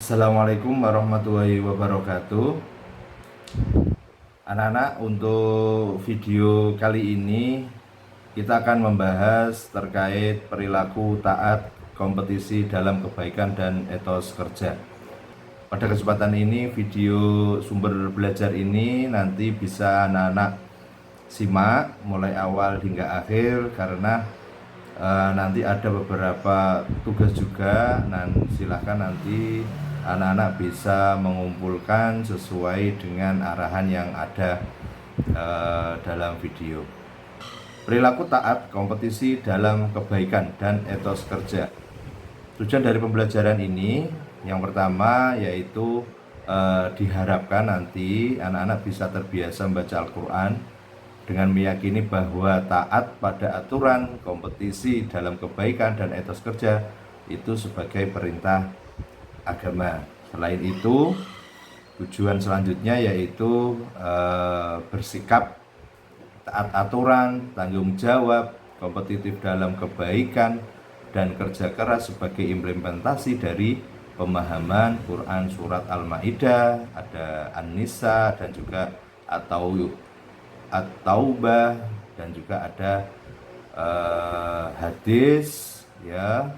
Assalamualaikum warahmatullahi wabarakatuh. Anak-anak, untuk video kali ini kita akan membahas terkait perilaku taat, kompetisi dalam kebaikan dan etos kerja. Pada kesempatan ini, video sumber belajar ini nanti bisa anak-anak simak mulai awal hingga akhir, karena nanti ada beberapa tugas juga, dan silahkan nanti anak-anak bisa mengumpulkan sesuai dengan arahan yang ada dalam video. Perilaku taat, kompetisi dalam kebaikan dan etos kerja. Tujuan dari pembelajaran ini yang pertama yaitu diharapkan nanti anak-anak bisa terbiasa membaca Al-Quran dengan meyakini bahwa taat pada aturan, kompetisi dalam kebaikan dan etos kerja itu sebagai perintah agama. Selain itu, tujuan selanjutnya yaitu bersikap taat aturan, tanggung jawab, kompetitif dalam kebaikan dan kerja keras sebagai implementasi dari pemahaman Quran surat Al-Maidah, ada An-Nisa dan juga At-Taubah, dan juga ada hadis ya,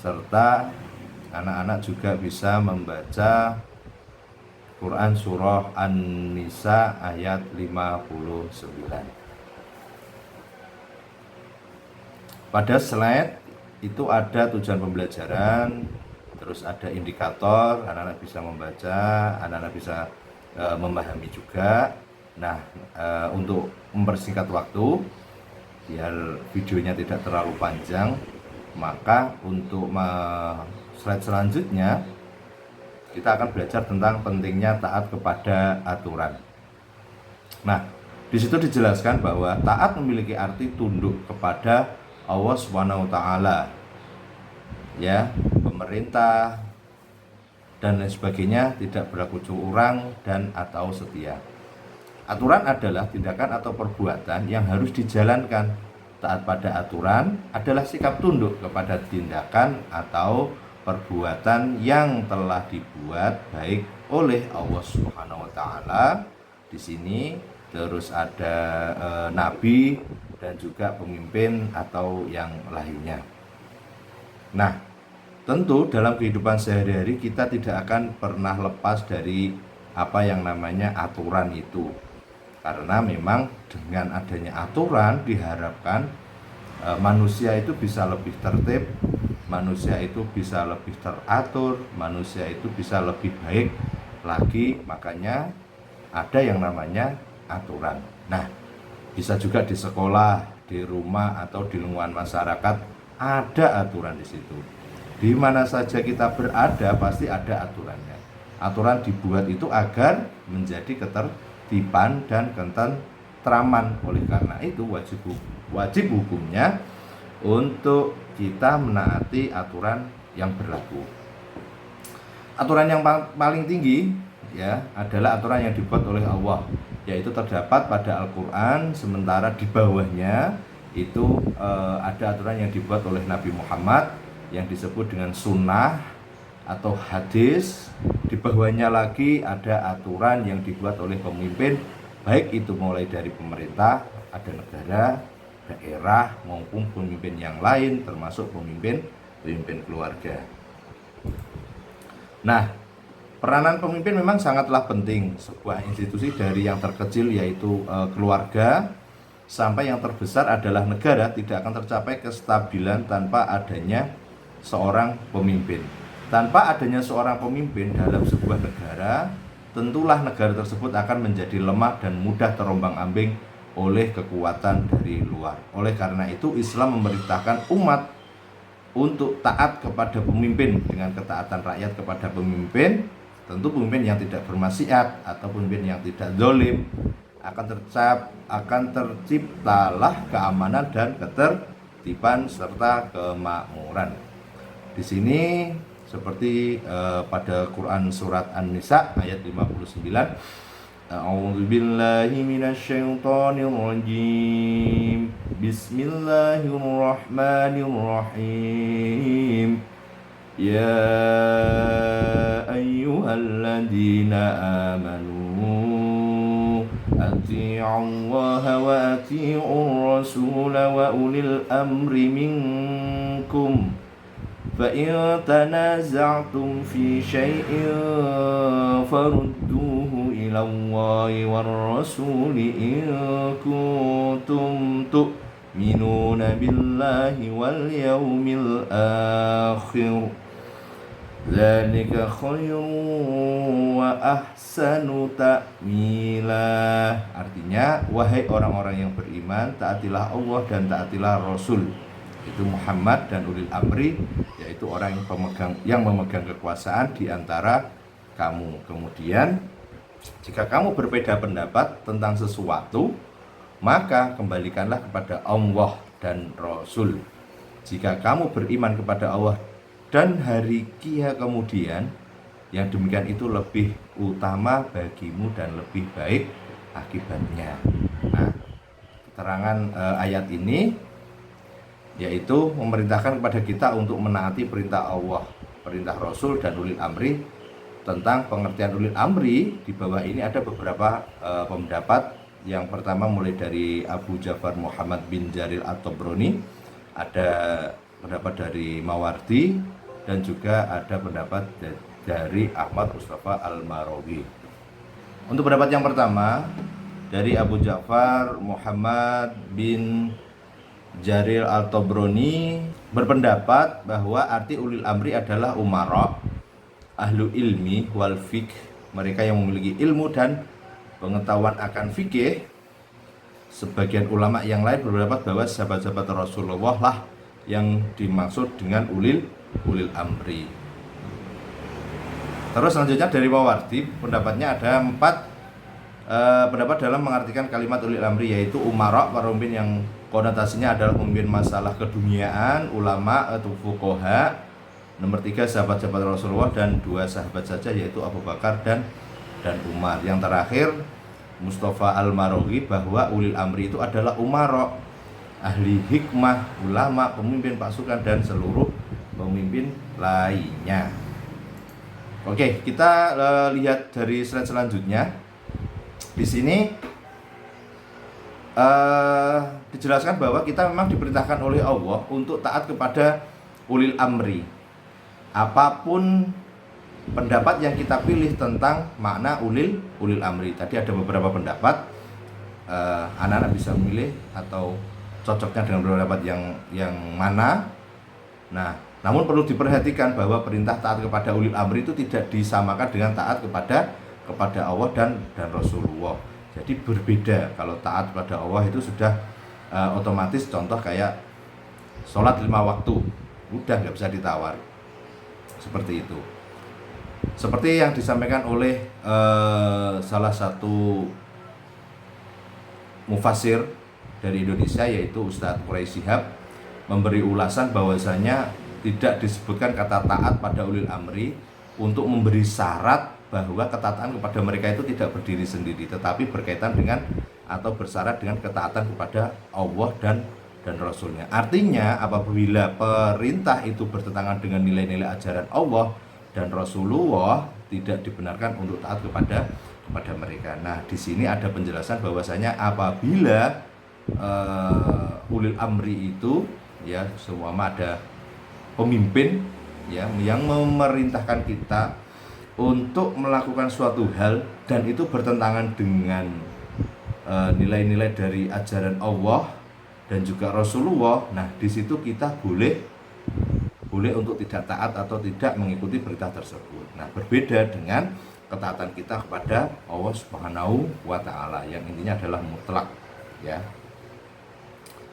serta anak-anak juga bisa membaca Quran surah An-Nisa ayat 59. Pada slide itu ada tujuan pembelajaran, terus ada indikator, anak-anak bisa membaca, anak-anak bisa memahami juga. Nah, untuk mempersingkat waktu biar videonya tidak terlalu panjang, maka untuk slide selanjutnya kita akan belajar tentang pentingnya taat kepada aturan. Nah, di situ dijelaskan bahwa taat memiliki arti tunduk kepada Allah Subhanahu wa taala, ya, pemerintah dan lain sebagainya, tidak berlaku curang dan atau setia. Aturan adalah tindakan atau perbuatan yang harus dijalankan. Taat pada aturan adalah sikap tunduk kepada tindakan atau perbuatan yang telah dibuat baik oleh Allah Subhanahu wa taala. Di sini terus ada nabi dan juga pemimpin atau yang lainnya. Nah, tentu dalam kehidupan sehari-hari kita tidak akan pernah lepas dari apa yang namanya aturan itu. Karena memang dengan adanya aturan diharapkan manusia itu bisa lebih tertib, manusia itu bisa lebih teratur, manusia itu bisa lebih baik lagi. Makanya ada yang namanya aturan. Nah, bisa juga di sekolah, di rumah, atau di lingkungan masyarakat ada aturan di situ. Di mana saja kita berada pasti ada aturannya. Aturan dibuat itu agar menjadi ketertiban dan ketentraman. Oleh karena itu wajib hukumnya untuk kita menaati aturan yang berlaku. Aturan yang paling tinggi ya adalah aturan yang dibuat oleh Allah, yaitu terdapat pada Al-Quran. Sementara di bawahnya itu ada aturan yang dibuat oleh Nabi Muhammad yang disebut dengan sunnah atau hadis. Di bawahnya lagi ada aturan yang dibuat oleh pemimpin, baik itu mulai dari pemerintah, ada negara, daerah, maupun pemimpin yang lain, termasuk pemimpin keluarga. Nah, peranan pemimpin memang sangatlah penting. Sebuah institusi dari yang terkecil yaitu keluarga sampai yang terbesar adalah negara tidak akan tercapai kestabilan tanpa adanya seorang pemimpin. Tanpa adanya seorang pemimpin dalam sebuah negara, tentulah negara tersebut akan menjadi lemah dan mudah terombang-ambing oleh kekuatan dari luar. Oleh karena itu Islam memerintahkan umat untuk taat kepada pemimpin dengan ketaatan rakyat kepada pemimpin. Tentu pemimpin yang tidak bermaksiat atau pemimpin yang tidak zalim, akan terciptalah keamanan dan ketertiban serta kemakmuran. Di sini seperti pada Quran surat An-Nisa ayat 59, A'udzubillahi minasyaitonirrajim. Bismillahirrahmanirrahim. Ya ayyuhalladzina amanu ati'ullaha wa ati'ur rasula wa ulil amri minkum فَإِن تَنَازَعْتُمْ فِي شَيْءٍ فَرُدُّوهُ إِلَى اللَّهِ وَالرَّسُولِ إِن كُنتُمْ تُؤْمِنُونَ بِاللَّهِ وَالْيَوْمِ الْآخِرِ ذَلِكَ خَيْرٌ وَأَحْسَنُ تَأْوِيلًا. Artinya, wahai orang-orang yang beriman, taatilah Allah dan taatilah Rasul, itu Muhammad dan ulil amri, yaitu orang yang memegang kekuasaan di antara kamu. Kemudian jika kamu berbeda pendapat tentang sesuatu, maka kembalikanlah kepada Allah dan Rasul. Jika kamu beriman kepada Allah dan hari kia kemudian, yang demikian itu lebih utama bagimu dan lebih baik akibatnya. Nah, keterangan ayat ini yaitu memerintahkan kepada kita untuk menaati perintah Allah, perintah Rasul dan ulil amri. Tentang pengertian ulil amri, di bawah ini ada beberapa pendapat. Yang pertama mulai dari Abu Ja'far Muhammad bin Jarir at-Tabrani, ada pendapat dari Mawardi, dan juga ada pendapat dari Ahmad Mustafa Al-Marawi. Untuk pendapat yang pertama dari Abu Ja'far Muhammad bin Jarir al-Tabrani berpendapat bahwa arti ulil amri adalah umara, ahlu ilmi wal fiqh, mereka yang memiliki ilmu dan pengetahuan akan fikih. Sebagian ulama yang lain berpendapat bahwa sahabat-sahabat Rasulullah lah yang dimaksud dengan ulil amri. Terus selanjutnya dari Mawardi, pendapatnya ada 4 pendapat dalam mengartikan kalimat ulil amri, yaitu umara, pemimpin yang konotasinya adalah pemimpin masalah keduniaan, ulama atau fuqaha. Nomor 3 sahabat-sahabat Rasulullah, dan 2 sahabat saja, yaitu Abu Bakar dan Umar. Yang terakhir Mustafa Al-Marawi bahwa ulil amri itu adalah umara, ahli hikmah, ulama, pemimpin pasukan dan seluruh pemimpin lainnya. Oke, kita lihat dari slide selanjutnya. Di sini dijelaskan bahwa kita memang diperintahkan oleh Allah untuk taat kepada ulil amri. Apapun pendapat yang kita pilih tentang makna ulil amri. Tadi ada beberapa pendapat, anak-anak bisa memilih atau cocoknya dengan pendapat yang mana. Nah, namun perlu diperhatikan bahwa perintah taat kepada ulil amri itu tidak disamakan dengan taat kepada Allah dan Rasulullah. Jadi berbeda. Kalau taat kepada Allah itu sudah otomatis, contoh kayak sholat 5 waktu, udah nggak bisa ditawar. Seperti itu. Seperti yang disampaikan oleh salah satu mufassir dari Indonesia, yaitu Ustadz Quraisy Shihab, memberi ulasan bahwasanya tidak disebutkan kata taat pada ulil amri untuk memberi syarat bahwa ketaatan kepada mereka itu tidak berdiri sendiri, tetapi berkaitan dengan atau bersyarat dengan ketaatan kepada Allah dan Rasulnya. Artinya apabila perintah itu bertentangan dengan nilai-nilai ajaran Allah dan Rasulullah, tidak dibenarkan untuk taat kepada mereka. Nah, di sini ada penjelasan bahwasanya apabila ulil amri itu, ya, semua ada pemimpin, ya, yang memerintahkan kita untuk melakukan suatu hal dan itu bertentangan dengan nilai-nilai dari ajaran Allah dan juga Rasulullah. Nah, di situ kita boleh untuk tidak taat atau tidak mengikuti perintah tersebut. Nah, berbeda dengan ketaatan kita kepada Allah Subhanahu wa Ta'ala yang intinya adalah mutlak, ya.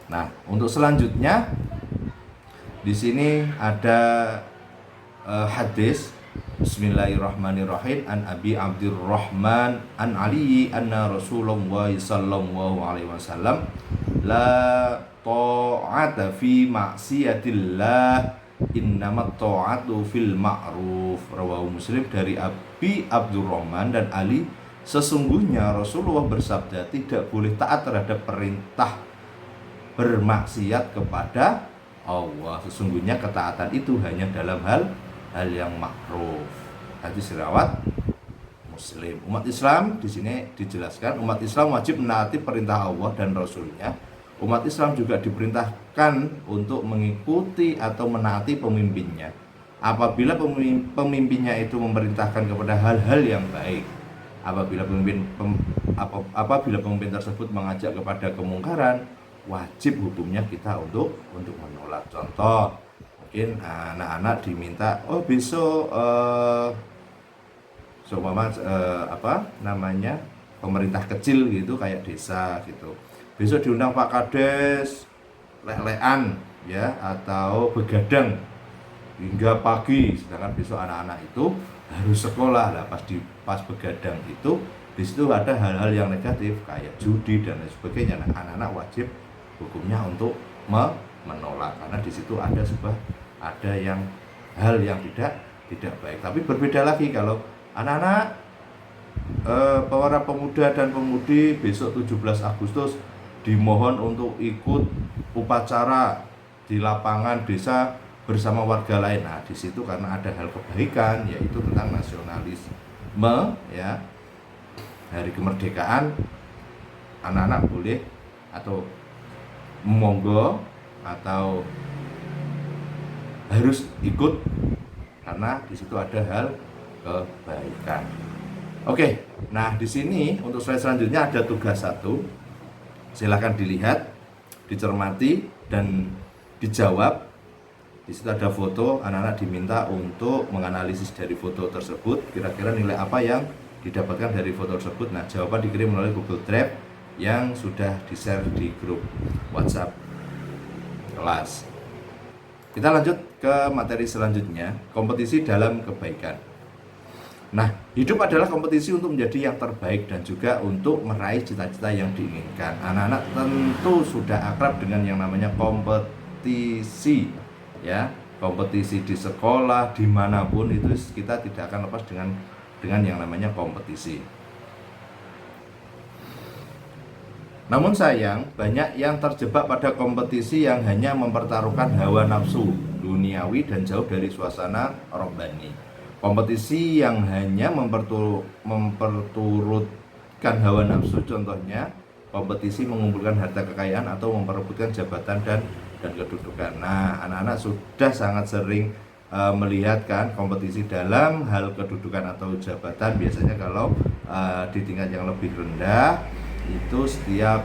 Nah, untuk selanjutnya di sini ada hadis. Bismillahirrahmanirrahim. An Abi Abdurrahman an Ali anna Rasulullah sallallahu alaihi wasallam la ta'ata fi ma'siyatillah innamat ta'atu fil ma'ruf. Rawahu Muslim. Dari Abi Abdurrahman dan Ali, sesungguhnya Rasulullah bersabda, tidak boleh taat terhadap perintah bermaksiat kepada Allah. Sesungguhnya ketaatan itu hanya dalam hal yang ma'ruf. Hadis riwayat Muslim. Umat Islam di sini dijelaskan, umat Islam wajib menaati perintah Allah dan Rasulnya. Umat Islam juga diperintahkan untuk mengikuti atau menaati pemimpinnya. Apabila pemimpinnya itu memerintahkan kepada hal-hal yang baik, apabila pemimpin tersebut mengajak kepada kemungkaran, wajib hukumnya kita untuk menolak. Contoh, mungkin anak-anak diminta, oh besok pemerintah kecil gitu, kayak desa gitu, besok diundang Pak Kades lek-lekan ya, atau begadang hingga pagi, sedangkan besok anak-anak itu harus sekolah. Lah pas begadang itu di situ ada hal-hal yang negatif kayak judi dan lain sebagainya. Nah, anak-anak wajib hukumnya untuk menolak, karena di situ ada hal yang tidak baik. Tapi berbeda lagi kalau anak-anak para pemuda dan pemudi besok 17 Agustus dimohon untuk ikut upacara di lapangan desa bersama warga lain. Nah, di situ karena ada hal kebaikan, yaitu tentang nasionalisme ya, hari kemerdekaan, anak-anak boleh atau monggo atau harus ikut karena di situ ada hal kebaikan. Oke, nah di sini untuk slide selanjutnya ada tugas 1. Silakan dilihat, dicermati dan dijawab. Di situ ada foto, anak-anak diminta untuk menganalisis dari foto tersebut, kira-kira nilai apa yang didapatkan dari foto tersebut. Nah, jawaban dikirim melalui Google Drive yang sudah di-share di grup WhatsApp kelas. Kita lanjut ke materi selanjutnya, kompetisi dalam kebaikan. Nah, hidup adalah kompetisi untuk menjadi yang terbaik dan juga untuk meraih cita-cita yang diinginkan. Anak-anak tentu sudah akrab dengan yang namanya kompetisi. Ya, kompetisi di sekolah, dimanapun itu kita tidak akan lepas dengan yang namanya kompetisi. Namun sayang, banyak yang terjebak pada kompetisi yang hanya mempertaruhkan hawa nafsu duniawi dan jauh dari suasana robbani. Kompetisi yang hanya memperturutkan hawa nafsu, contohnya kompetisi mengumpulkan harta kekayaan atau memperebutkan jabatan dan kedudukan. Nah, anak-anak sudah sangat sering melihat kan kompetisi dalam hal kedudukan atau jabatan. Biasanya kalau di tingkat yang lebih rendah itu setiap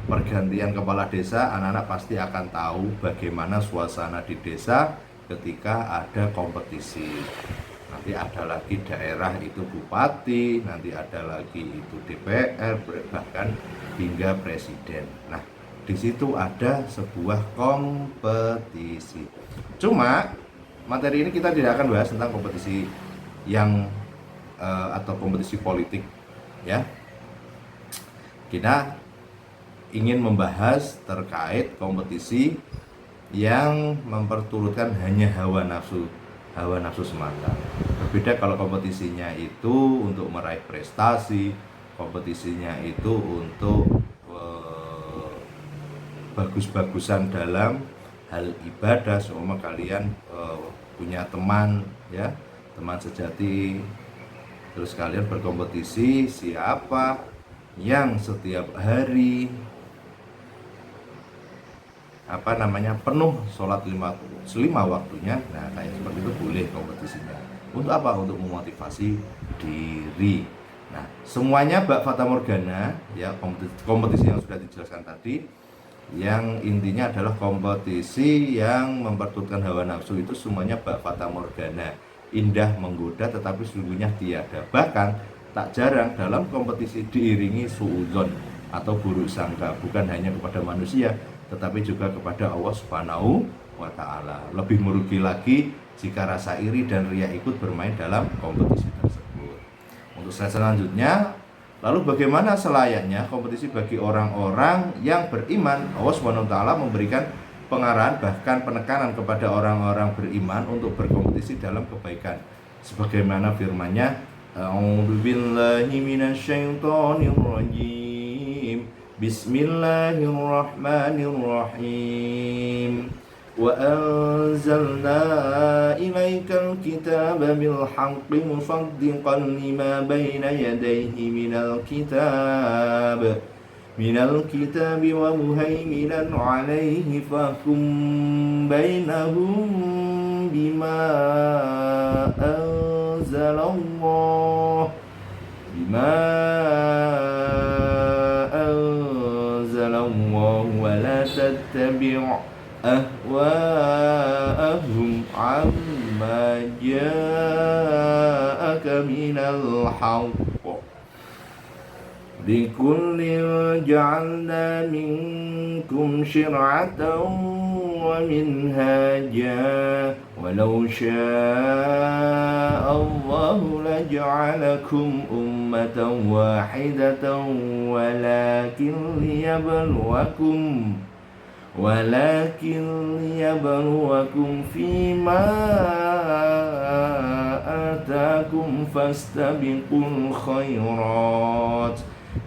pergantian kepala desa, anak-anak pasti akan tahu bagaimana suasana di desa ketika ada kompetisi. Nanti ada lagi daerah itu bupati, nanti ada lagi itu DPR, bahkan hingga presiden. Nah, di situ ada sebuah kompetisi. Cuma materi ini kita tidak akan bahas tentang kompetisi yang atau kompetisi politik ya. Kita ingin membahas terkait kompetisi yang memperturutkan hanya hawa nafsu semata. Berbeda kalau kompetisinya itu untuk meraih prestasi, kompetisinya itu untuk bagus-bagusan dalam hal ibadah. Semua kalian punya teman ya, teman sejati, terus kalian berkompetisi siapa yang setiap hari penuh sholat lima waktunya. Nah, kayak seperti itu boleh kompetisinya. Untuk apa? Untuk memotivasi diri. Nah, semuanya bak fata morgana ya, kompetisi yang sudah dijelaskan tadi, yang intinya adalah kompetisi yang memperturutkan hawa nafsu itu semuanya bak fata morgana, indah menggoda tetapi sesungguhnya tiada. Bahkan tak jarang dalam kompetisi diiringi suudzon atau buruk sangka, bukan hanya kepada manusia tetapi juga kepada Allah Subhanahu wa ta'ala. Lebih merugi lagi jika rasa iri dan riya ikut bermain dalam kompetisi tersebut. Untuk slide selanjutnya, lalu bagaimana selayaknya kompetisi bagi orang-orang yang beriman? Allah Subhanahu wa ta'ala memberikan pengarahan bahkan penekanan kepada orang-orang beriman untuk berkompetisi dalam kebaikan. Sebagaimana firman-Nya, A'udzu billahi minasyaitonir rajim. Bismillahirrahmanirrahim. وأنزلنا إليك الكتاب بالحق مصدقا لما بين يديه من الكتاب ومهيمنا عليه فاحكم بينهم بما أنزل الله ولا تتبع أهواءهم عما جاءك من الحق لكل جعلنا منكم شرعة ومنهاجا ولو شاء الله لجعلكم أمة واحدة ولكن ليبلوكم فيما آتاكم فاستبقوا الخيرات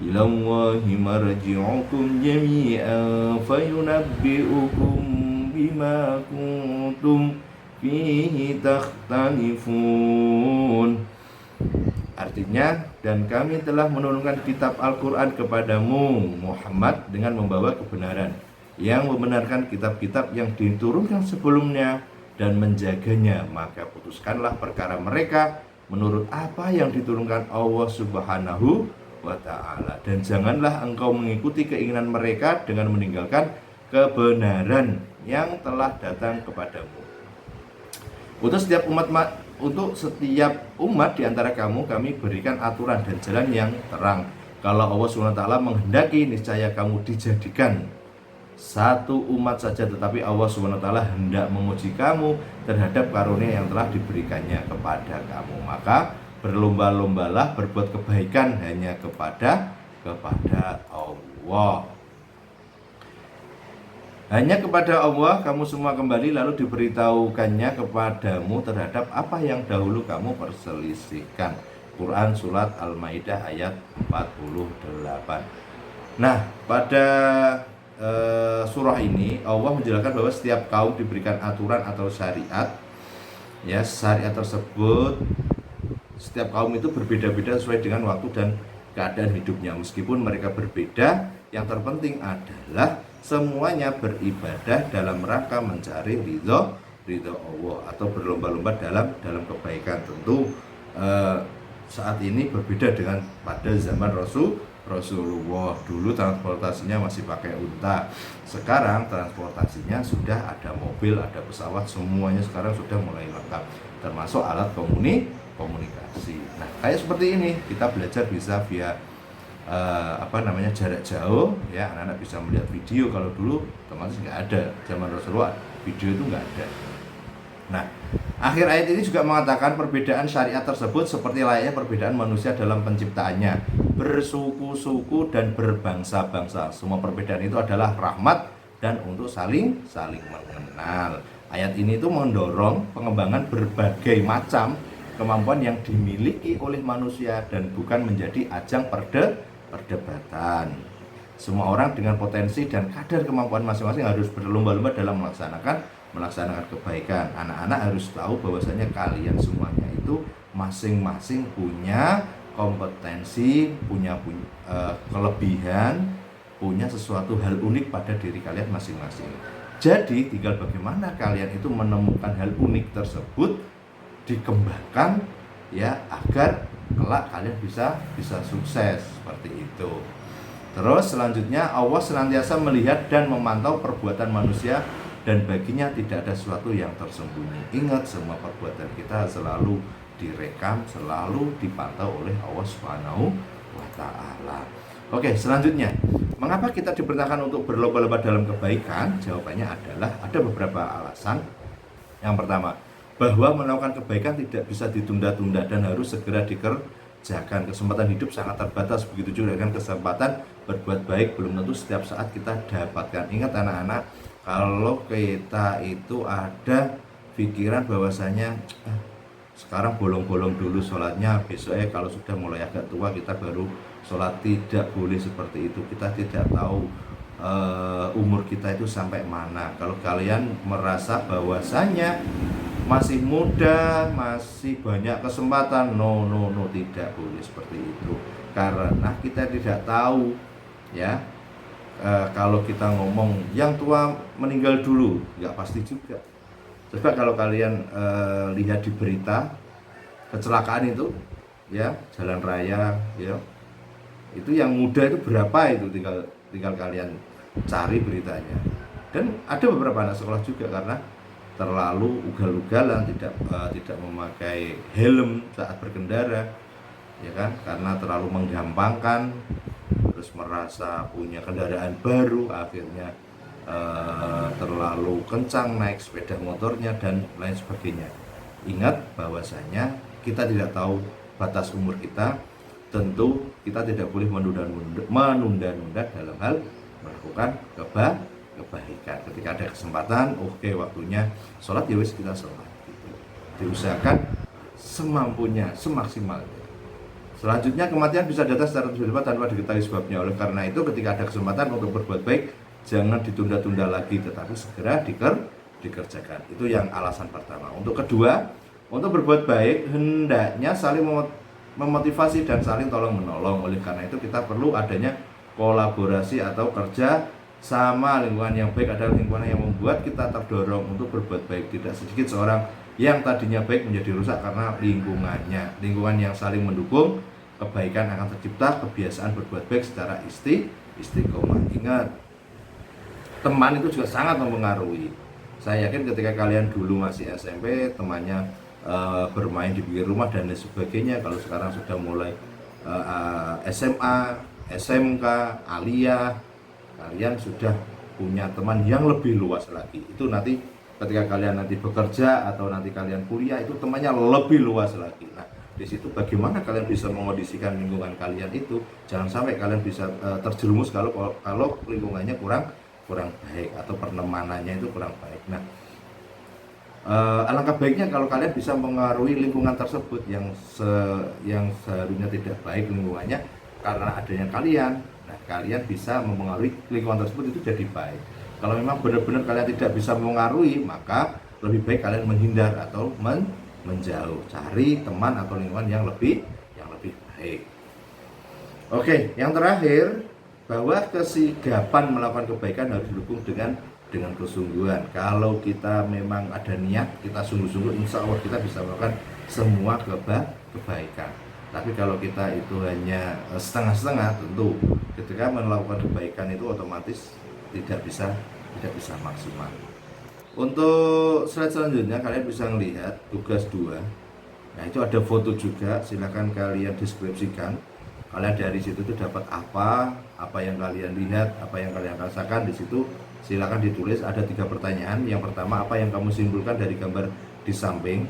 إلى الله مرجعكم جميعا فينبئكم بما كنتم فيه تختلفون. Artinya, dan kami telah menurunkan kitab Al-Quran kepadamu Muhammad dengan membawa kebenaran, yang membenarkan kitab-kitab yang diturunkan sebelumnya dan menjaganya, maka putuskanlah perkara mereka menurut apa yang diturunkan Allah Subhanahu wa ta'ala, dan janganlah engkau mengikuti keinginan mereka dengan meninggalkan kebenaran yang telah datang kepadamu. Untuk setiap umat di antara kamu kami berikan aturan dan jalan yang terang. Kalau Allah SWT menghendaki, niscaya kamu dijadikan satu umat saja, tetapi Allah SWT hendak menguji kamu terhadap karunia yang telah diberikannya kepada kamu. Maka berlomba-lombalah berbuat kebaikan hanya kepada Allah. Hanya kepada Allah kamu semua kembali, lalu diberitahukannya kepadamu terhadap apa yang dahulu kamu perselisihkan. Quran Surat Al-Maidah ayat 48. Nah, pada surah ini Allah menjelaskan bahwa setiap kaum diberikan aturan atau syariat. Ya, syariat tersebut setiap kaum itu berbeda-beda sesuai dengan waktu dan keadaan hidupnya. Meskipun mereka berbeda, yang terpenting adalah semuanya beribadah dalam rangka mencari ridho Allah atau berlomba-lomba dalam kebaikan. Tentu saat ini berbeda dengan pada zaman Rasulullah. Dulu transportasinya masih pakai unta. Sekarang transportasinya sudah ada mobil, ada pesawat, semuanya sekarang sudah mulai lengkap, termasuk alat komunikasi. Nah, kayak seperti ini kita belajar bisa via jarak jauh, ya, anak-anak bisa melihat video. Kalau dulu teman-teman nggak ada, zaman Rasulullah video itu nggak ada. Nah, akhir ayat ini juga mengatakan perbedaan syariat tersebut seperti layaknya perbedaan manusia dalam penciptaannya, bersuku-suku dan berbangsa-bangsa. Semua perbedaan itu adalah rahmat dan untuk saling mengenal. Ayat ini itu mendorong pengembangan berbagai macam kemampuan yang dimiliki oleh manusia dan bukan menjadi ajang perdebatan. Semua orang dengan potensi dan kadar kemampuan masing-masing harus berlomba-lomba dalam melaksanakan kebaikan. Anak-anak harus tahu bahwasanya kalian semuanya itu masing-masing punya kompetensi, punya kelebihan, punya sesuatu hal unik pada diri kalian masing-masing. Jadi tinggal bagaimana kalian itu menemukan hal unik tersebut, dikembangkan, ya, agar kelak kalian bisa sukses seperti itu. Terus selanjutnya, Allah senantiasa melihat dan memantau perbuatan manusia dan baginya tidak ada sesuatu yang tersembunyi. Ingat, semua perbuatan kita selalu direkam, selalu dipantau oleh Allah Subhanahu wa ta'ala. Oke, selanjutnya, mengapa kita diperintahkan untuk berlomba-lomba dalam kebaikan? Jawabannya adalah ada beberapa alasan. Yang pertama, bahwa melakukan kebaikan tidak bisa ditunda-tunda dan harus segera dikerjakan. Kesempatan hidup sangat terbatas, begitu juga dengan kesempatan berbuat baik belum tentu setiap saat kita dapatkan. Ingat anak-anak, kalau kita itu ada pikiran bahwasanya sekarang bolong-bolong dulu sholatnya, besoknya kalau sudah mulai agak tua kita baru sholat, tidak boleh seperti itu. Kita tidak tahu umur kita itu sampai mana. Kalau kalian merasa bahwasanya masih muda, masih banyak kesempatan, no, tidak boleh seperti itu. Karena kita tidak tahu, ya. Kalau kita ngomong yang tua meninggal dulu, nggak pasti juga. Coba kalau kalian lihat di berita kecelakaan itu, ya, jalan raya, ya, itu yang muda itu berapa itu, tinggal kalian cari beritanya. Dan ada beberapa anak sekolah juga karena terlalu ugal-ugalan, tidak memakai helm saat berkendara, ya kan, karena terlalu menggampangkan, terus merasa punya kendaraan baru, akhirnya terlalu kencang naik sepeda motornya dan lain sebagainya. Ingat bahwasanya kita tidak tahu batas umur kita. Tentu kita tidak boleh menunda-nunda dalam hal melakukan kebaikan. Ketika ada kesempatan, oke, waktunya sholat, ya wis kita sholat gitu. Diusahakan semampunya, semaksimalnya. Selanjutnya, kematian bisa datang secara tiba-tiba tanpa diketahui sebabnya. Oleh karena itu, ketika ada kesempatan untuk berbuat baik, jangan ditunda-tunda lagi, tetapi segera dikerjakan. Itu yang alasan pertama. Untuk kedua, untuk berbuat baik hendaknya saling memotivasi dan saling tolong-menolong. Oleh karena itu, kita perlu adanya kolaborasi atau kerja sama. Lingkungan yang baik adalah lingkungan yang membuat kita terdorong untuk berbuat baik. Tidak sedikit seorang yang tadinya baik menjadi rusak karena lingkungannya. Lingkungan yang saling mendukung, kebaikan akan tercipta. Kebiasaan berbuat baik secara istiqomah. Ingat, teman itu juga sangat mempengaruhi. Saya yakin ketika kalian dulu masih SMP, temannya bermain di pinggir rumah dan lain sebagainya. Kalau sekarang sudah mulai SMA, SMK, aliyah, kalian sudah punya teman yang lebih luas lagi. Itu nanti ketika kalian nanti bekerja atau nanti kalian kuliah, itu temannya lebih luas lagi. Nah, di situ bagaimana kalian bisa mengondisikan lingkungan kalian itu. Jangan sampai kalian bisa terjerumus kalau lingkungannya kurang baik atau pertemanannya itu kurang baik. Nah, alangkah baiknya kalau kalian bisa mengaruhi lingkungan tersebut yang seharusnya tidak baik lingkungannya, karena adanya kalian. Nah, kalian bisa mempengaruhi lingkungan tersebut itu jadi baik. Kalau memang benar-benar kalian tidak bisa mengaruhi, maka lebih baik kalian menghindar atau menjauh. Cari teman atau lingkungan yang lebih baik. Oke, yang terakhir, bahwa kesigapan melakukan kebaikan harus didukung dengan kesungguhan. Kalau kita memang ada niat, kita sungguh-sungguh, insya Allah kita bisa melakukan semua kebaikan. Tapi kalau kita itu hanya setengah-setengah, tentu ketika melakukan kebaikan itu otomatis tidak bisa maksimal. Untuk slide selanjutnya kalian bisa melihat tugas 2. Nah, itu ada foto juga, silakan kalian deskripsikan. Kalian dari situ tuh dapat apa yang kalian lihat, apa yang kalian rasakan. Di situ silakan ditulis. Ada 3 pertanyaan. Yang pertama, apa yang kamu simpulkan dari gambar di samping?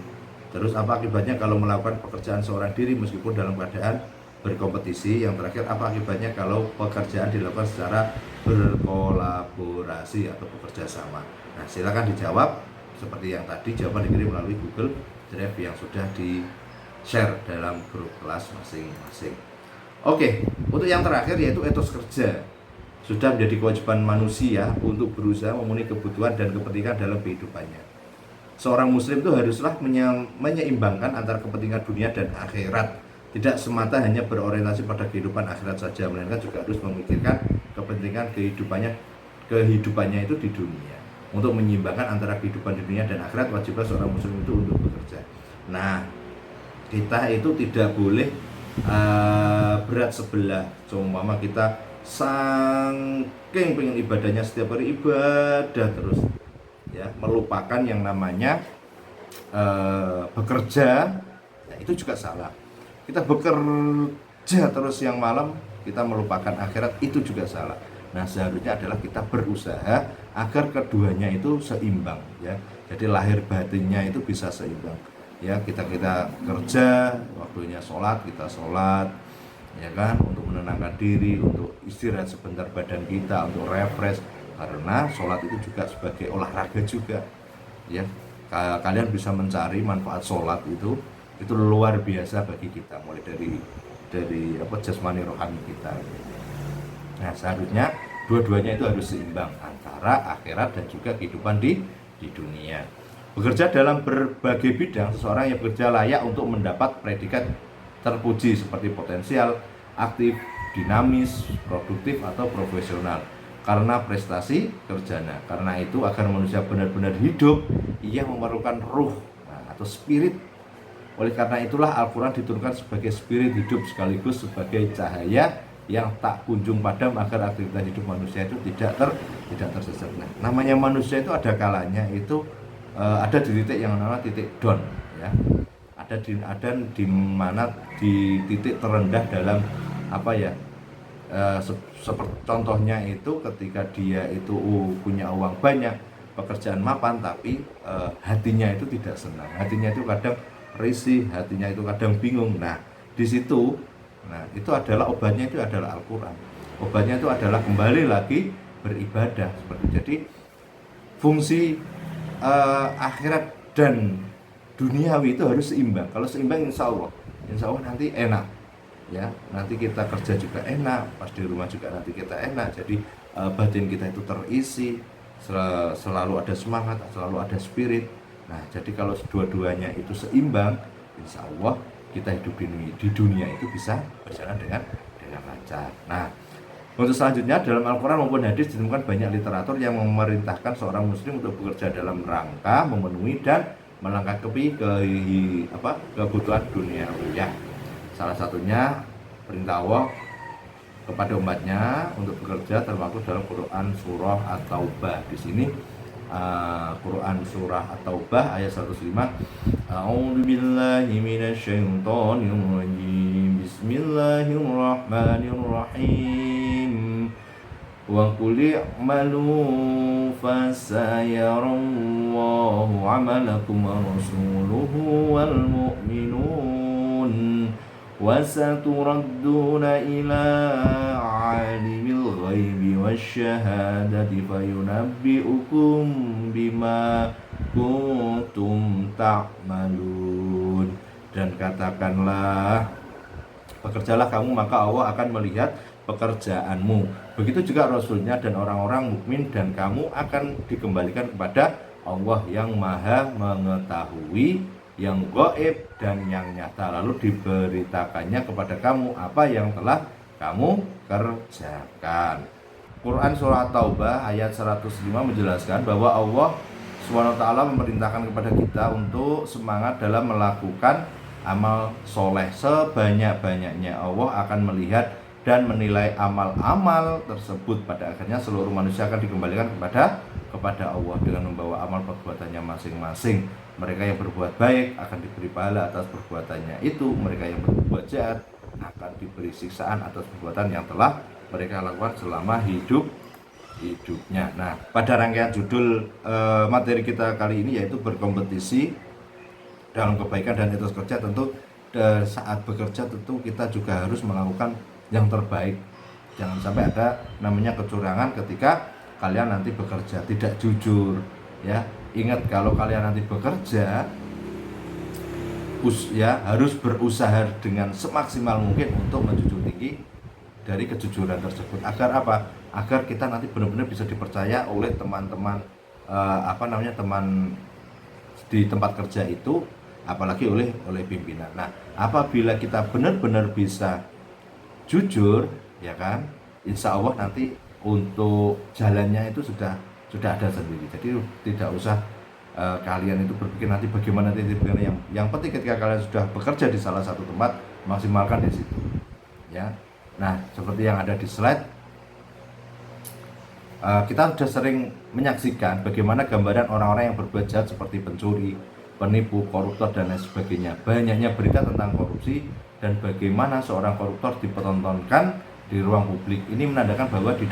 Terus, apa akibatnya kalau melakukan pekerjaan seorang diri meskipun dalam keadaan berkompetisi? Yang terakhir, apa akibatnya kalau pekerjaan dilakukan secara berkolaborasi atau bekerja sama? Nah, silakan dijawab. Seperti yang tadi, jawaban dikirim melalui Google Drive yang sudah di-share dalam grup kelas masing-masing. Oke, untuk yang terakhir yaitu etos kerja. Sudah menjadi kewajiban manusia untuk berusaha memenuhi kebutuhan dan kepentingan dalam kehidupannya. Seorang muslim itu haruslah menyeimbangkan antara kepentingan dunia dan akhirat. Tidak semata hanya berorientasi pada kehidupan akhirat saja, melainkan juga harus memikirkan kepentingan kehidupannya itu di dunia. Untuk menyeimbangkan antara kehidupan di dunia dan akhirat, wajiblah seorang muslim itu untuk bekerja. Nah, kita itu tidak boleh berat sebelah. Cuma kita saking pengen ibadahnya setiap hari ibadah terus, ya, melupakan yang namanya bekerja. Nah, itu juga salah. Kita bekerja terus yang malam, kita melupakan akhirat, itu juga salah. Nah, seharusnya adalah kita berusaha agar keduanya itu seimbang, ya. Jadi lahir batinnya itu bisa seimbang. Ya, kita kerja, waktunya sholat, kita sholat, ya kan, untuk menenangkan diri, untuk istirahat sebentar badan kita, untuk refresh, karena sholat itu juga sebagai olahraga juga, ya. Kalian bisa mencari manfaat sholat itu luar biasa bagi kita, mulai dari jasmani rohani kita. Nah, seharusnya Dua-duanya itu harus seimbang antara akhirat dan juga kehidupan di dunia. Bekerja dalam berbagai bidang, seseorang yang bekerja layak untuk mendapat predikat terpuji seperti potensial, aktif, dinamis, produktif, atau profesional karena prestasi kerjanya. Karena itu agar manusia benar-benar hidup, ia memerlukan ruh atau spirit. Oleh karena itulah Al-Quran diturunkan sebagai spirit hidup sekaligus sebagai cahaya yang tak kunjung padam agar aktivitas hidup manusia itu tidak tersesat. Nah, namanya manusia itu ada kalanya itu ada di titik yang namanya titik down, ya. Ada di mana di titik terendah dalam apa ya? Seperti contohnya itu ketika dia itu punya uang banyak, pekerjaan mapan, tapi hatinya itu tidak senang, hatinya itu kadang risih, hatinya itu kadang bingung. Nah, di situ, itu adalah obatnya, itu adalah Al-Quran. Obatnya itu adalah kembali lagi beribadah. Jadi fungsi akhirat dan duniawi itu harus seimbang. Kalau seimbang, insya Allah nanti enak, ya. Nanti kita kerja juga enak, pas di rumah juga nanti kita enak. Jadi batin kita itu terisi, selalu ada semangat, selalu ada spirit. Nah, jadi kalau dua-duanya itu seimbang, insya Allah kita hidup di dunia itu bisa berjalan dengan lancar. Nah, untuk selanjutnya dalam Al-Quran maupun hadis ditemukan banyak literatur yang memerintahkan seorang muslim untuk bekerja dalam rangka memenuhi dan melengkapi kebutuhan duniawi. Salah satunya perintah Allah kepada umatnya untuk bekerja termaktub dalam Quran surah At-Taubah. Di sini Quran surah At-Taubah ayat 105. A'udzu billahi minasyaitonir rajim. Bismillahirrahmanirrahim. Wa qul i'malu fasayarallahu 'amalakum wa rasuluhu wal mu'minun wa saturadduna ila 'alimil ghaibi wasyahadati fayunabbi'ukum bima kuntum ta'malun. Dan katakanlah, bekerjalah kamu maka Allah akan melihat pekerjaanmu. Begitu juga Rasulnya dan orang-orang mukmin, dan kamu akan dikembalikan kepada Allah yang maha mengetahui yang gaib dan yang nyata. Lalu diberitakannya kepada kamu apa yang telah kamu kerjakan. Quran surah Taubah ayat 105 menjelaskan bahwa Allah SWT memerintahkan kepada kita untuk semangat dalam melakukan amal soleh sebanyak-banyaknya. Allah akan melihat dan menilai amal-amal tersebut. Pada akhirnya seluruh manusia akan dikembalikan kepada Allah dengan membawa amal perbuatannya masing-masing. Mereka yang berbuat baik akan diberi pahala atas perbuatannya itu. Mereka yang berbuat jahat akan diberi siksaan atas perbuatan yang telah mereka lakukan selama hidupnya. Nah, pada rangkaian judul materi kita kali ini yaitu berkompetisi dalam kebaikan dan etos kerja. Tentu saat bekerja tentu kita juga harus melakukan yang terbaik. Jangan sampai ada namanya kecurangan ketika kalian nanti bekerja, tidak jujur, ya. Ingat, kalau kalian nanti bekerja harus berusaha dengan semaksimal mungkin untuk menjunjung tinggi dari kejujuran tersebut. Agar apa? Agar kita nanti benar-benar bisa dipercaya oleh teman-teman teman di tempat kerja itu, apalagi oleh pimpinan. Nah, apabila kita benar-benar bisa jujur, ya kan, insya Allah nanti untuk jalannya itu sudah ada sendiri. Jadi tidak usah kalian itu berpikir nanti bagaimana yang penting ketika kalian sudah bekerja di salah satu tempat, maksimalkan di situ, ya. Nah, seperti yang ada di slide, kita sudah sering menyaksikan bagaimana gambaran orang-orang yang berbuat jahat seperti pencuri, penipu, koruptor, dan lain sebagainya. Banyaknya berita tentang korupsi dan bagaimana seorang koruptor dipertontonkan di ruang publik. Ini menandakan bahwa di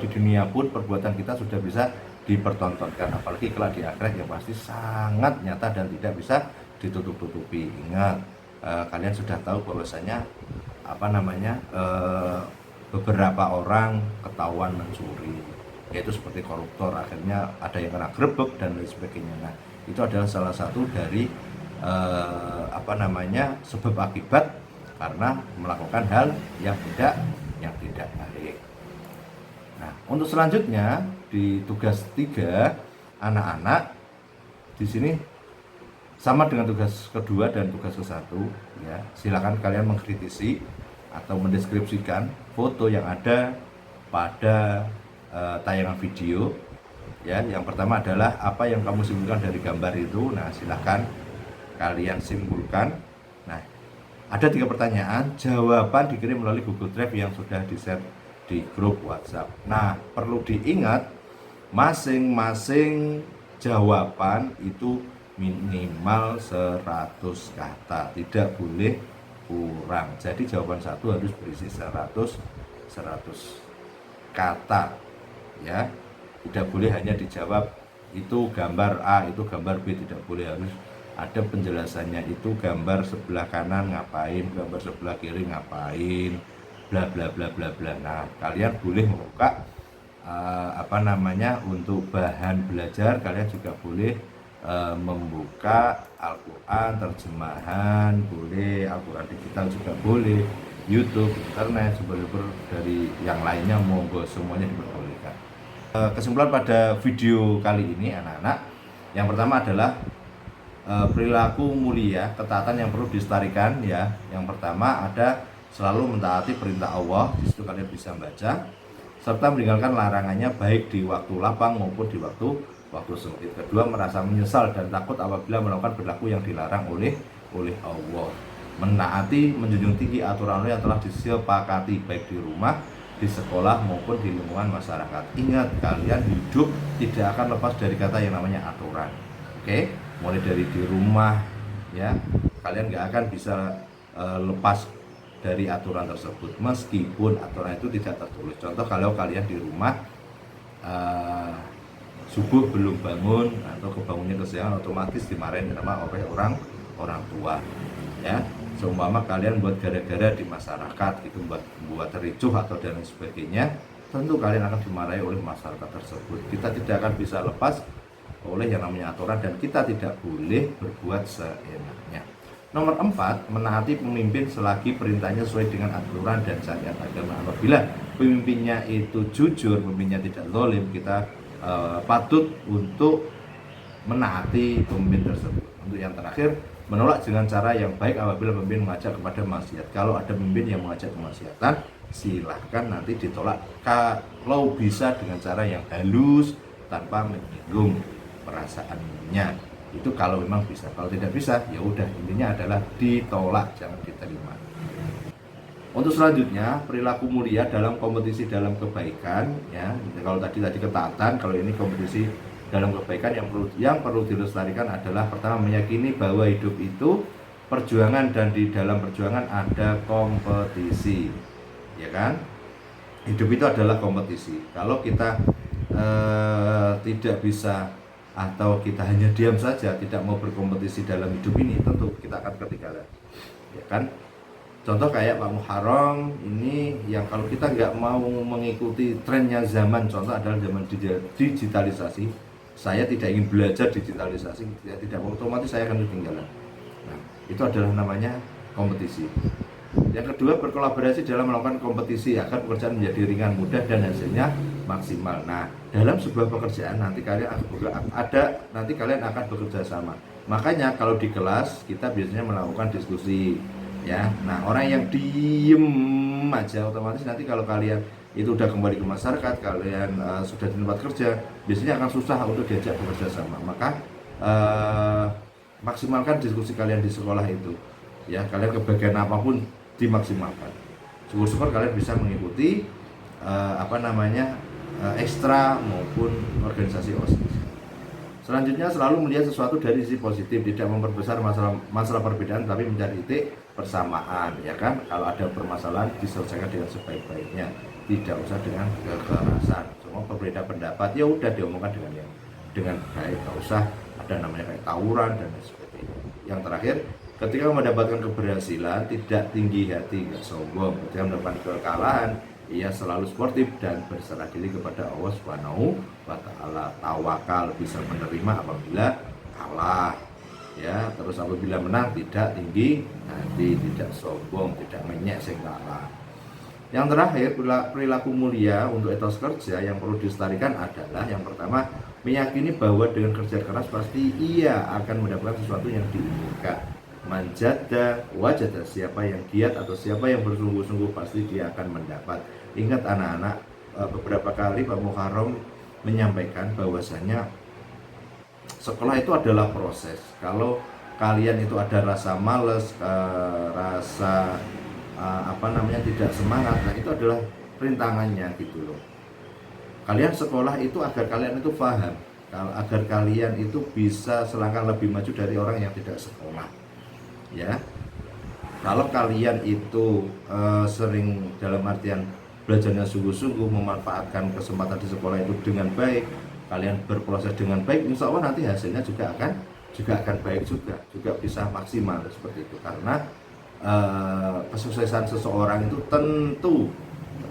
dunia pun perbuatan kita sudah bisa dipertontonkan. Apalagi kelak di akhirat yang pasti sangat nyata dan tidak bisa ditutup-tutupi. Ingat, kalian sudah tahu bahwasanya beberapa orang ketahuan mencuri, yaitu seperti koruptor, akhirnya ada yang kena grebek dan lain sebagainya. Nah, itu adalah salah satu dari sebab akibat karena melakukan hal yang tidak yang tidak baik. Nah, untuk selanjutnya di tugas 3 anak-anak di sini sama dengan tugas kedua dan tugas ke-1 ya. Silakan kalian mengkritisi atau mendeskripsikan foto yang ada pada tayangan video ya. Yang pertama adalah apa yang kamu simpulkan dari gambar itu. Nah, silakan kalian simpulkan. Nah, ada 3 pertanyaan, jawaban dikirim melalui Google Drive yang sudah di-share di grup WhatsApp. Nah, perlu diingat masing-masing jawaban itu minimal 100 kata, tidak boleh kurang. Jadi jawaban 1 harus berisi 100 kata ya. Tidak boleh hanya dijawab itu gambar A, itu gambar B, tidak boleh, harus ada penjelasannya. Itu gambar sebelah kanan ngapain, gambar sebelah kiri ngapain, bla bla bla bla bla. Nah, kalian boleh membuka untuk bahan belajar. Kalian juga boleh membuka Al-Quran terjemahan, boleh Al-Quran digital juga boleh, YouTube, internet, sumber-sumber dari yang lainnya, monggo, semuanya diperbolehkan. Kesimpulan pada video kali ini anak-anak, yang pertama adalah perilaku mulia, ketaatan yang perlu dilestarikan ya. Yang pertama ada selalu mentaati perintah Allah, di situ kalian bisa baca, serta meninggalkan larangannya baik di waktu lapang maupun di waktu sempit. Kedua, merasa menyesal dan takut apabila melakukan perilaku yang dilarang oleh Allah. Menaati, menjunjung tinggi aturan yang telah disepakati baik di rumah, di sekolah maupun di lingkungan masyarakat. Ingat, kalian hidup tidak akan lepas dari kata yang namanya aturan. Oke, mulai dari di rumah ya, kalian nggak akan bisa lepas dari aturan tersebut meskipun aturan itu tidak tertulis. Contoh, kalau kalian di rumah subuh belum bangun atau kebangunnya kesiangan, otomatis dimarahin oleh orang tua ya. Seumpama kalian buat gara-gara di masyarakat itu, buat ricuh atau dan sebagainya, tentu kalian akan dimarahi oleh masyarakat tersebut. Kita tidak akan bisa lepas oleh yang namanya aturan dan kita tidak boleh berbuat seenaknya. Nomor 4, menaati pemimpin selagi perintahnya sesuai dengan aturan dan syariat agama. Apabila pemimpinnya itu jujur, pemimpinnya tidak zalim, kita patut untuk menaati pemimpin tersebut. Untuk yang terakhir, menolak dengan cara yang baik apabila pemimpin mengajak kepada maksiat. Kalau ada pemimpin yang mengajak kemaksiatan, silahkan nanti ditolak kalau bisa dengan cara yang halus tanpa menyinggung perasaannya. Itu kalau memang bisa. Kalau tidak bisa, ya udah, intinya adalah ditolak, jangan diterima. Untuk selanjutnya, perilaku mulia dalam kompetisi dalam kebaikan ya. Kalau tadi ketaatan, kalau ini kompetisi dalam kebaikan, yang perlu dilestarikan adalah pertama, meyakini bahwa hidup itu perjuangan dan di dalam perjuangan ada kompetisi. Ya kan? Hidup itu adalah kompetisi. Kalau kita tidak bisa atau kita hanya diam saja, tidak mau berkompetisi dalam hidup ini, tentu kita akan ketinggalan. Ya kan? Contoh kayak Pak Muharram ini, yang kalau kita nggak mau mengikuti trennya zaman, contoh adalah zaman digitalisasi, saya tidak ingin belajar digitalisasi, tidak otomatis saya akan ketinggalan. Nah, itu adalah namanya kompetisi. Yang kedua, berkolaborasi dalam melakukan kompetisi agar pekerjaan menjadi ringan, mudah, dan hasilnya maksimal. Nah, dalam sebuah pekerjaan nanti kalian akan bekerja sama. Makanya kalau di kelas kita biasanya melakukan diskusi. Ya, nah orang yang diem aja, otomatis nanti kalau kalian itu udah kembali ke masyarakat, kalian sudah di tempat kerja, biasanya akan susah untuk diajak bekerja sama. Maka maksimalkan diskusi kalian di sekolah itu. Ya, kalian kebagian apapun dimaksimalkan. Syukur-syukur kalian bisa mengikuti ekstra maupun organisasi OSIS. Selanjutnya, selalu melihat sesuatu dari sisi positif, tidak memperbesar masalah perbedaan, tapi mencari titik persamaan, ya kan? Kalau ada permasalahan diselesaikan dengan sebaik-baiknya, tidak usah dengan kekerasan. Semua berbeda pendapat, ya udah diomongkan dengan baik, nggak usah ada namanya kayak tawuran dan sebagainya. Yang terakhir, ketika mendapatkan keberhasilan, tidak tinggi hati, nggak sombong. Ketika mendapatkan kekalahan, ia selalu sportif dan berserah diri kepada Allah Subhanahu wa Ta'ala. Tawakal, bisa menerima apabila kalah ya. Terus apabila menang, tidak tinggi hati, tidak sombong, tidak ngenyek sing kalah. Yang terakhir, perilaku mulia untuk etos kerja yang perlu dilestarikan adalah yang pertama, meyakini bahwa dengan kerja keras pasti ia akan mendapatkan sesuatu yang diinginkan. Manjada wajada, siapa yang giat atau siapa yang bersungguh-sungguh pasti dia akan mendapat. Ingat anak-anak, beberapa kali Pak Muharram menyampaikan bahwasanya sekolah itu adalah proses. Kalau kalian itu ada rasa males, rasa tidak semangat, nah itu adalah rintangannya gitu loh. Kalian sekolah itu agar kalian itu paham, agar kalian itu bisa selangkah lebih maju dari orang yang tidak sekolah, ya. Kalau kalian itu sering, dalam artian belajarnya sungguh-sungguh, memanfaatkan kesempatan di sekolah itu dengan baik, kalian berproses dengan baik, insya Allah nanti hasilnya juga akan baik juga bisa maksimal seperti itu. Karena kesuksesan seseorang itu tentu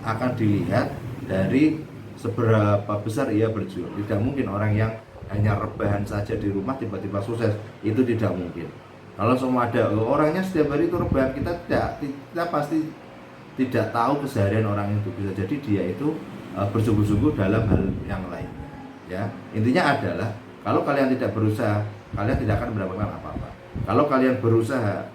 akan dilihat dari seberapa besar ia berjuang. Tidak mungkin orang yang hanya rebahan saja di rumah tiba-tiba sukses, itu tidak mungkin. Kalau semua ada orangnya setiap hari itu rebahan, kita pasti tidak tahu keseharian orang itu. Bisa jadi dia itu bersungguh-sungguh dalam hal yang lain. Ya, intinya adalah kalau kalian tidak berusaha, kalian tidak akan mendapatkan apa-apa. Kalau kalian berusaha,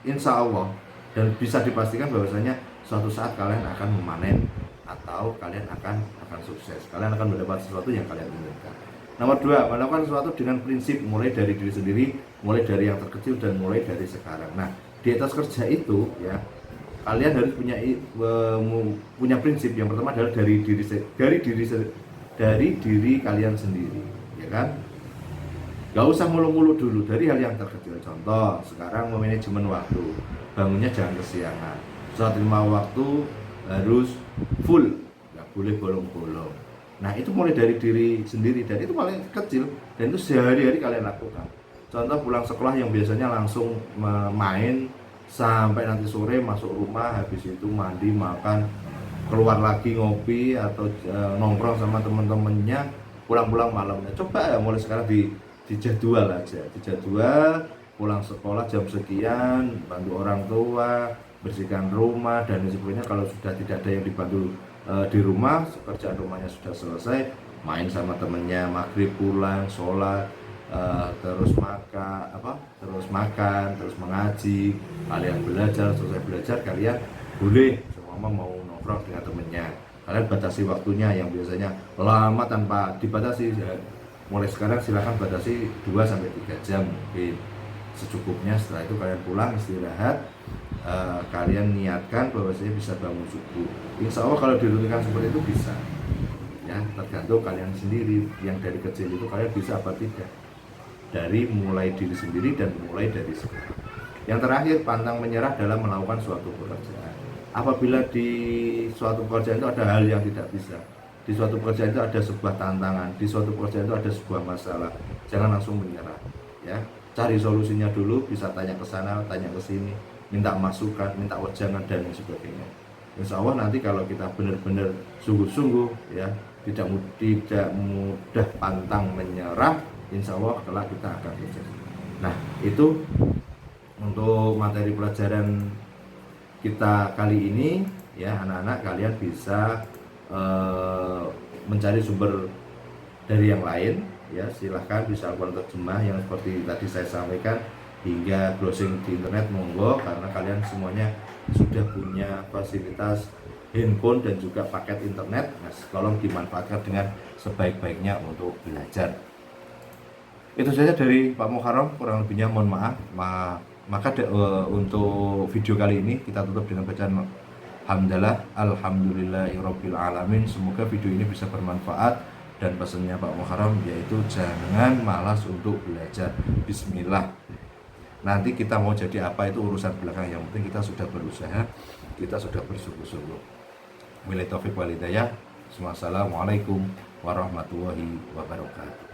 insya Allah, dan bisa dipastikan bahwasanya suatu saat kalian akan memanen atau kalian akan sukses. Kalian akan mendapat sesuatu yang kalian inginkan. Nomor 2, melakukan sesuatu dengan prinsip, mulai dari diri sendiri, mulai dari yang terkecil, dan mulai dari sekarang. Nah, di atas kerja itu, ya, kalian harus punya prinsip. Yang pertama adalah dari diri kalian sendiri, ya kan? Gak usah mulu-mulu dulu, dari hal yang terkecil. Contoh, sekarang memanajemen waktu, bangunnya jangan kesiangan, saat 5 waktu harus full, gak boleh bolong-bolong. Nah, itu mulai dari diri sendiri, dan itu paling kecil, dan itu sehari-hari kalian lakukan. Contoh, pulang sekolah yang biasanya langsung main sampai nanti sore, masuk rumah, habis itu mandi, makan, keluar lagi ngopi atau nongkrong sama teman-temannya, pulang-pulang malamnya. Coba ya mulai sekarang dijadwal aja, pulang sekolah jam sekian, bantu orang tua, bersihkan rumah dan sebagainya. Kalau sudah tidak ada yang dibantu di rumah, pekerjaan rumahnya sudah selesai, main sama temennya, maghrib pulang, sholat, terus makan, terus mengaji, kalian belajar, selesai belajar kalian boleh semua mau nongkrong dengan temennya. Kalian batasi waktunya yang biasanya lama tanpa dibatasi. Mulai sekarang silakan batasi 2-3 jam mungkin secukupnya. Setelah itu kalian pulang istirahat, kalian niatkan bahwa saya bisa bangun subuh. Insya Allah kalau dirutinkan seperti itu bisa, ya, tergantung kalian sendiri. Yang dari kecil itu kalian bisa apa tidak, dari mulai diri sendiri dan mulai dari sekarang. Yang terakhir, pantang menyerah dalam melakukan suatu pekerjaan. Apabila di suatu pekerjaan itu ada hal yang tidak bisa, di suatu pekerjaan itu ada sebuah tantangan, di suatu pekerjaan itu ada sebuah masalah, jangan langsung menyerah, ya. Cari solusinya dulu, bisa tanya ke sana, tanya ke sini, minta masukan, minta wejangan dan sebagainya. Insya Allah nanti kalau kita benar-benar sungguh-sungguh, ya, tidak mudah pantang menyerah, insya Allah kelak kita akan sukses. Nah, itu untuk materi pelajaran kita kali ini, ya. Anak-anak, kalian bisa mencari sumber dari yang lain, ya, silahkan bisa lakukan terjemah yang seperti tadi saya sampaikan, hingga browsing di internet, monggo, karena kalian semuanya sudah punya fasilitas handphone dan juga paket internet. Nah, tolong dimanfaatkan dengan sebaik-baiknya untuk belajar. Itu saja dari Pak Muharram, kurang lebihnya mohon maaf. Maka untuk video kali ini kita tutup dengan bacaan hamdalah, alhamdulillahirabbil alamin. Semoga video ini bisa bermanfaat, dan pesannya Pak Muharram yaitu jangan malas untuk belajar. Bismillah. Nanti kita mau jadi apa itu urusan belakang, yang penting kita sudah berusaha, kita sudah bersungguh-sungguh. Wabillahi taufiq wal hidayah. Wassalamualaikum warahmatullahi wabarakatuh.